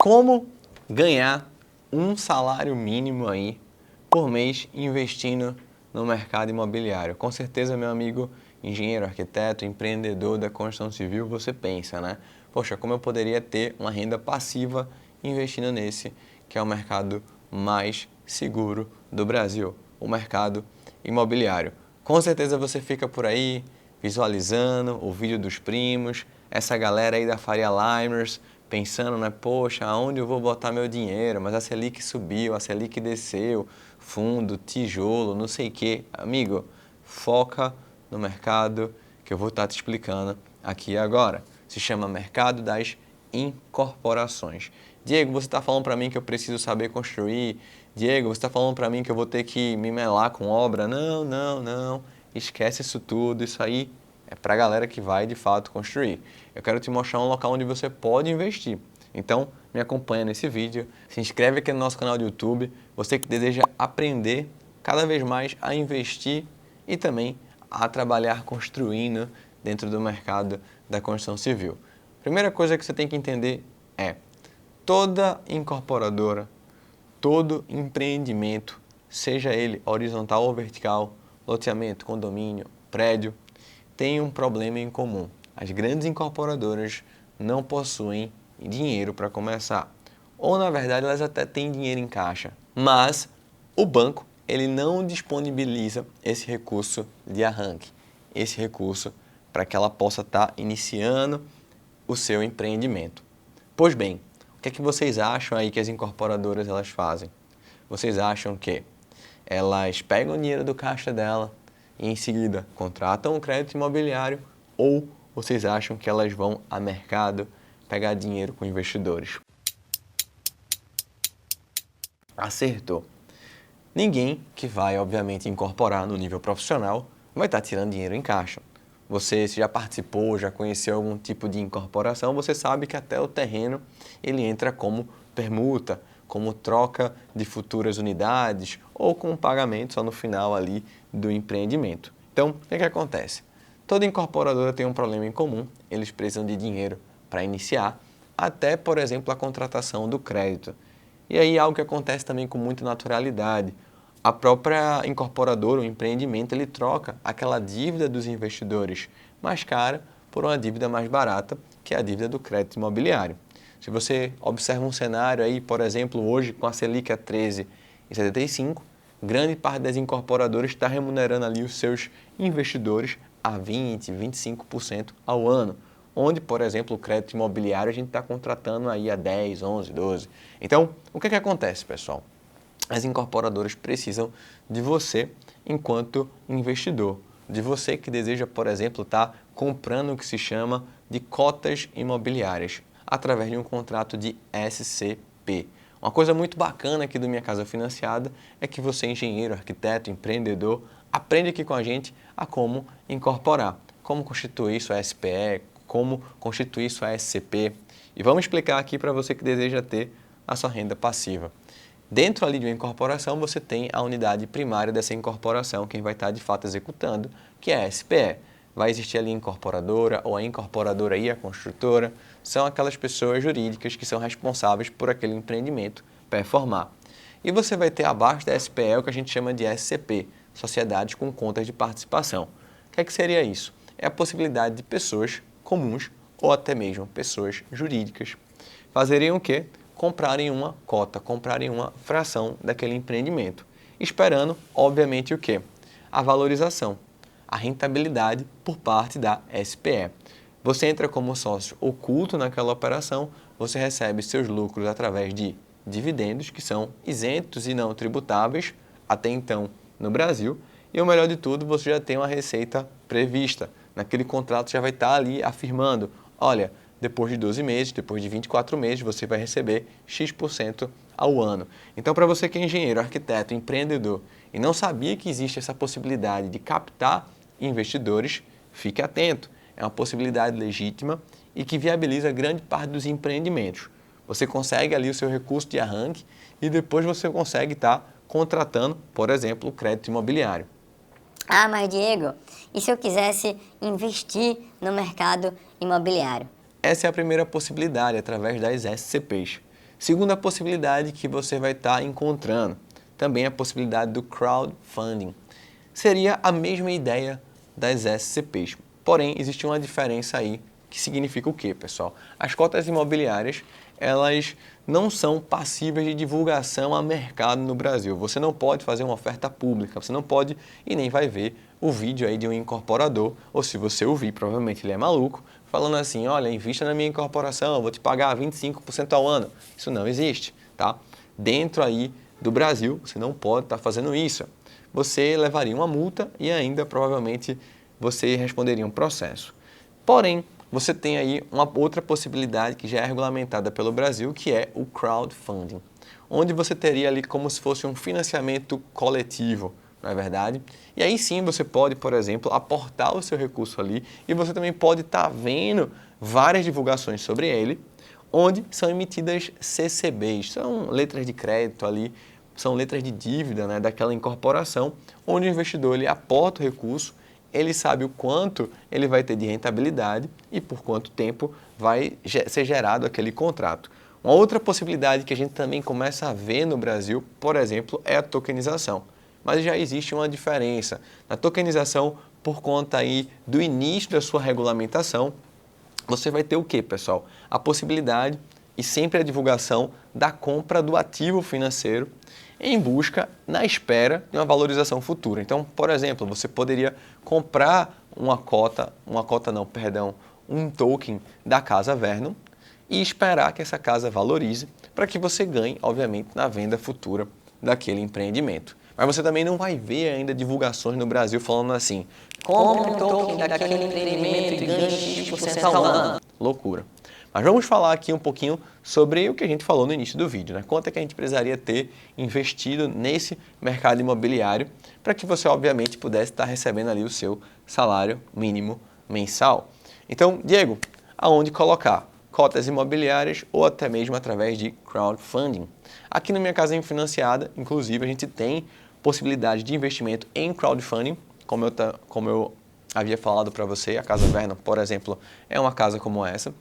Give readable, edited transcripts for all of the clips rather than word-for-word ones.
Como ganhar um salário mínimo aí por mês investindo no mercado imobiliário? Com certeza, meu amigo engenheiro, arquiteto, empreendedor da construção civil, você pensa, né? Poxa, como eu poderia ter uma renda passiva investindo nesse, que é o mercado mais seguro do Brasil, o mercado imobiliário. Com certeza você fica por aí visualizando o vídeo dos primos, essa galera aí da Faria Limers, pensando, né, poxa, aonde eu vou botar meu dinheiro? Mas a Selic subiu, a Selic desceu, fundo, tijolo, não sei o quê. Amigo, foca no mercado que eu vou estar te explicando aqui agora. Se chama mercado das incorporações. Diego, você está falando para mim que eu preciso saber construir? Diego, você está falando para mim que eu vou ter que me melar com obra? Não, não, não. Esquece isso tudo, isso aí é para a galera que vai de fato construir. Eu quero te mostrar um local onde você pode investir. Então, me acompanha nesse vídeo, se inscreve aqui no nosso canal do YouTube, você que deseja aprender cada vez mais a investir e também a trabalhar construindo dentro do mercado da construção civil. Primeira coisa que você tem que entender é, toda incorporadora, todo empreendimento, seja ele horizontal ou vertical, loteamento, condomínio, prédio, tem um problema em comum. As grandes incorporadoras não possuem dinheiro para começar. Ou, na verdade, elas até têm dinheiro em caixa. Mas o banco ele não disponibiliza esse recurso de arranque, esse recurso para que ela possa estar iniciando o seu empreendimento. Pois bem, o que é que vocês acham aí que as incorporadoras elas fazem? Vocês acham que elas pegam o dinheiro do caixa dela e em seguida contratam um crédito imobiliário ou vocês acham que elas vão a mercado pegar dinheiro com investidores? Acertou. Ninguém que vai, obviamente, incorporar no nível profissional vai estar tirando dinheiro em caixa. Você, se já participou, já conheceu algum tipo de incorporação, você sabe que até o terreno ele entra como permuta, como troca de futuras unidades ou com pagamento só no final ali do empreendimento. Então, o que acontece? Toda incorporadora tem um problema em comum, eles precisam de dinheiro para iniciar, até, por exemplo, a contratação do crédito. E aí algo que acontece também com muita naturalidade. A própria incorporadora, o empreendimento, ele troca aquela dívida dos investidores mais cara por uma dívida mais barata, que é a dívida do crédito imobiliário. Se você observa um cenário aí, por exemplo, hoje com a Selic a 13,75, grande parte das incorporadoras está remunerando ali os seus investidores a 20%, 25% ao ano, onde, por exemplo, o crédito imobiliário a gente está contratando aí a 10, 11, 12. Então, o que acontece, pessoal? As incorporadoras precisam de você enquanto investidor, de você que deseja, por exemplo, estar comprando o que se chama de cotas imobiliárias, através de um contrato de SCP. Uma coisa muito bacana aqui do Minha Casa Financiada é que você, engenheiro, arquiteto, empreendedor, aprende aqui com a gente a como incorporar, como constituir sua SPE, como constituir sua SCP. E vamos explicar aqui para você que deseja ter a sua renda passiva. Dentro ali de uma incorporação, você tem a unidade primária dessa incorporação, quem vai estar de fato executando, que é a SPE. Vai existir ali a incorporadora ou a incorporadora e a construtora, são aquelas pessoas jurídicas que são responsáveis por aquele empreendimento performar. E você vai ter abaixo da SPE o que a gente chama de SCP, Sociedades com Contas de Participação. O que seria isso? É a possibilidade de pessoas comuns ou até mesmo pessoas jurídicas fazerem o quê? Comprarem uma cota, comprarem uma fração daquele empreendimento, esperando, obviamente, o quê? A valorização, a rentabilidade por parte da SPE. Você entra como sócio oculto naquela operação, você recebe seus lucros através de dividendos, que são isentos e não tributáveis, até então no Brasil, e o melhor de tudo, você já tem uma receita prevista. Naquele contrato já vai estar ali afirmando, olha, depois de 12 meses, depois de 24 meses, você vai receber X% ao ano. Então, para você que é engenheiro, arquiteto, empreendedor e não sabia que existe essa possibilidade de captar investidores, fique atento. É uma possibilidade legítima e que viabiliza grande parte dos empreendimentos. Você consegue ali o seu recurso de arranque e depois você consegue estar contratando, por exemplo, o crédito imobiliário. Ah, mas Diego, e se eu quisesse investir no mercado imobiliário? Essa é a primeira possibilidade, através das SCPs. Segunda possibilidade que você vai estar encontrando, também a possibilidade do crowdfunding. Seria a mesma ideia das SCPs, porém existe uma diferença aí que significa o quê, pessoal? As cotas imobiliárias, elas não são passíveis de divulgação a mercado no Brasil. Você não pode fazer uma oferta pública, você não pode e nem vai ver o vídeo aí de um incorporador, ou se você ouvir, provavelmente ele é maluco, falando assim, olha, invista na minha incorporação, eu vou te pagar 25% ao ano. Isso não existe, tá? Dentro aí do Brasil, você não pode estar fazendo isso. Você levaria uma multa e ainda provavelmente você responderia um processo. Porém, você tem aí uma outra possibilidade que já é regulamentada pelo Brasil, que é o crowdfunding, onde você teria ali como se fosse um financiamento coletivo, não é verdade? E aí sim você pode, por exemplo, aportar o seu recurso ali e você também pode estar vendo várias divulgações sobre ele, onde são emitidas CCBs, são letras de crédito ali, são letras de dívida, né, daquela incorporação, onde o investidor ele aporta o recurso, ele sabe o quanto ele vai ter de rentabilidade e por quanto tempo vai ser gerado aquele contrato. Uma outra possibilidade que a gente também começa a ver no Brasil, por exemplo, é a tokenização. Mas já existe uma diferença. Na tokenização, por conta aí do início da sua regulamentação, você vai ter o quê, pessoal? A possibilidade e sempre a divulgação da compra do ativo financeiro em busca, na espera de uma valorização futura. Então, por exemplo, você poderia comprar um token da Casa Vernon e esperar que essa casa valorize para que você ganhe, obviamente, na venda futura daquele empreendimento. Mas você também não vai ver ainda divulgações no Brasil falando assim, compre um token daquele empreendimento e ganhe X% ao ano. Loucura. Mas vamos falar aqui um pouquinho sobre o que a gente falou no início do vídeo, né? Quanto é que a gente precisaria ter investido nesse mercado imobiliário para que você, obviamente, pudesse estar recebendo ali o seu salário mínimo mensal. Então, Diego, aonde colocar? Cotas imobiliárias ou até mesmo através de crowdfunding. Aqui na Minha Casa Financiada, inclusive, a gente tem possibilidade de investimento em crowdfunding, como eu havia falado para você, a Casa Vernon, por exemplo, é uma casa como essa.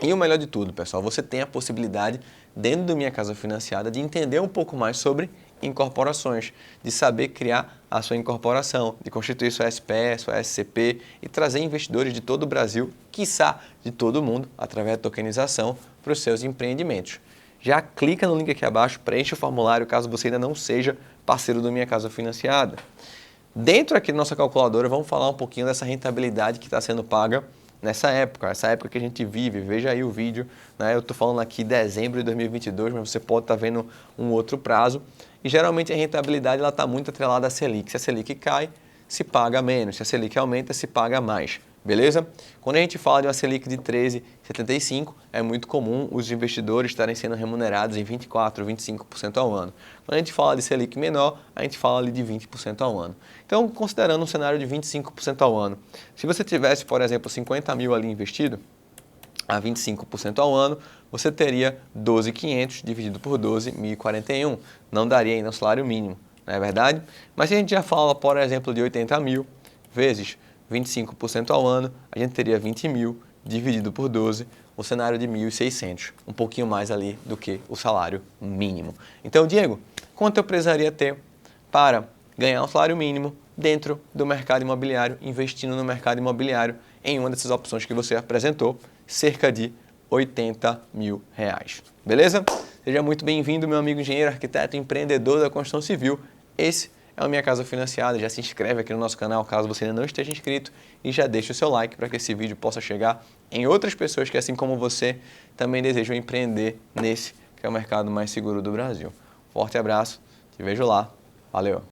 E o melhor de tudo, pessoal, você tem a possibilidade, dentro do Minha Casa Financiada, de entender um pouco mais sobre incorporações, de saber criar a sua incorporação, de constituir sua SPE, sua SCP e trazer investidores de todo o Brasil, quiçá de todo o mundo, através da tokenização, para os seus empreendimentos. Já clica no link aqui abaixo, preenche o formulário caso você ainda não seja parceiro do Minha Casa Financiada. Dentro aqui da nossa calculadora, vamos falar um pouquinho dessa rentabilidade que está sendo paga nessa época, essa época que a gente vive. Veja aí o vídeo, né? Eu estou falando aqui dezembro de 2022, mas você pode estar vendo um outro prazo. E geralmente a rentabilidade está muito atrelada à Selic. Se a Selic cai, se paga menos. Se a Selic aumenta, se paga mais. Beleza? Quando a gente fala de uma Selic de 13,75, é muito comum os investidores estarem sendo remunerados em 24%, 25% ao ano. Quando a gente fala de Selic menor, a gente fala ali de 20% ao ano. Então, considerando um cenário de 25% ao ano, se você tivesse, por exemplo, 50 mil ali investido, a 25% ao ano, você teria 12.500 dividido por 12, 1.041. Não daria ainda um salário mínimo, não é verdade? Mas se a gente já fala, por exemplo, de 80 mil vezes 25% ao ano, a gente teria 20 mil dividido por 12, um cenário de 1.600, um pouquinho mais ali do que o salário mínimo. Então, Diego, quanto eu precisaria ter para ganhar um salário mínimo dentro do mercado imobiliário, investindo no mercado imobiliário em uma dessas opções que você apresentou, cerca de 80 mil reais. Beleza? Seja muito bem-vindo, meu amigo engenheiro, arquiteto, empreendedor da construção civil. Esse é a Minha Casa Financiada. Já se inscreve aqui no nosso canal caso você ainda não esteja inscrito e já deixa o seu like para que esse vídeo possa chegar em outras pessoas que, assim como você, também desejam empreender nesse que é o mercado mais seguro do Brasil. Forte abraço, te vejo lá. Valeu!